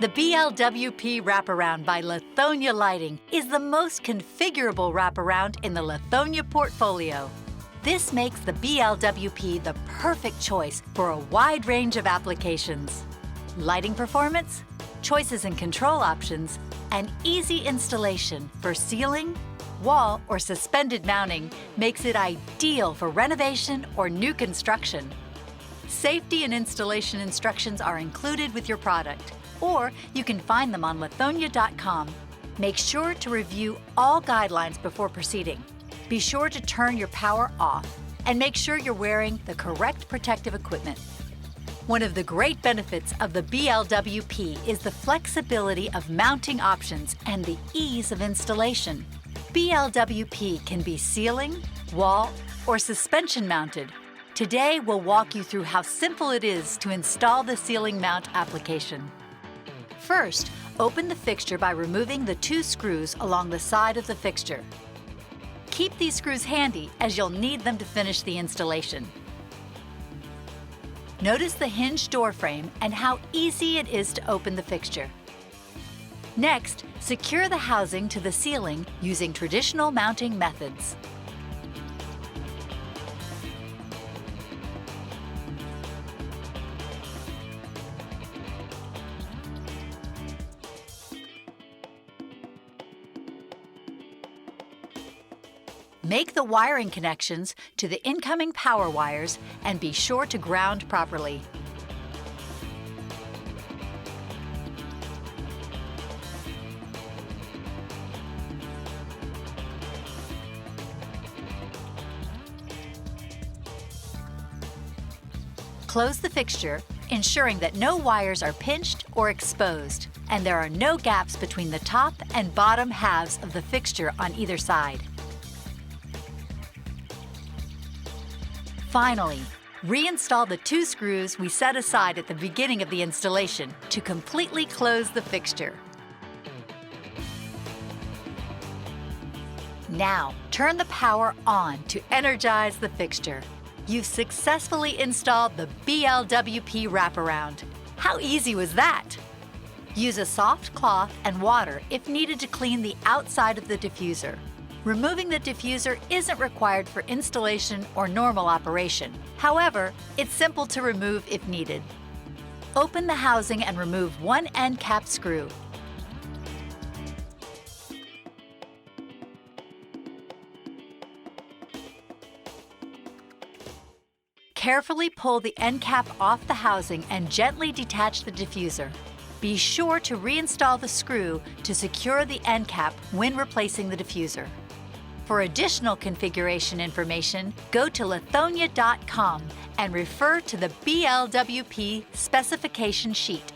The BLWP Wraparound by Lithonia Lighting is the most configurable wraparound in the Lithonia portfolio. This makes the BLWP the perfect choice for a wide range of applications. Lighting performance, choices and control options, and easy installation for ceiling, wall, or suspended mounting makes it ideal for renovation or new construction. Safety and installation instructions are included with your product, or you can find them on lithonia.com. Make sure to review all guidelines before proceeding. Be sure to turn your power off and make sure you're wearing the correct protective equipment. One of the great benefits of the BLWP is the flexibility of mounting options and the ease of installation. BLWP can be ceiling, wall, or suspension mounted. Today, we'll walk you through how simple it is to install the ceiling mount application. First, open the fixture by removing the 2 screws along the side of the fixture. Keep these screws handy as you'll need them to finish the installation. Notice the hinge door frame and how easy it is to open the fixture. Next, secure the housing to the ceiling using traditional mounting methods. Make the wiring connections to the incoming power wires and be sure to ground properly. Close the fixture, ensuring that no wires are pinched or exposed, and there are no gaps between the top and bottom halves of the fixture on either side. Finally, reinstall the 2 screws we set aside at the beginning of the installation to completely close the fixture. Now, turn the power on to energize the fixture. You've successfully installed the BLWP Wraparound. How easy was that? Use a soft cloth and water if needed to clean the outside of the diffuser. Removing the diffuser isn't required for installation or normal operation. However, it's simple to remove if needed. Open the housing and remove 1 end cap screw. Carefully pull the end cap off the housing and gently detach the diffuser. Be sure to reinstall the screw to secure the end cap when replacing the diffuser. For additional configuration information, go to lithonia.com and refer to the BLWP specification sheet.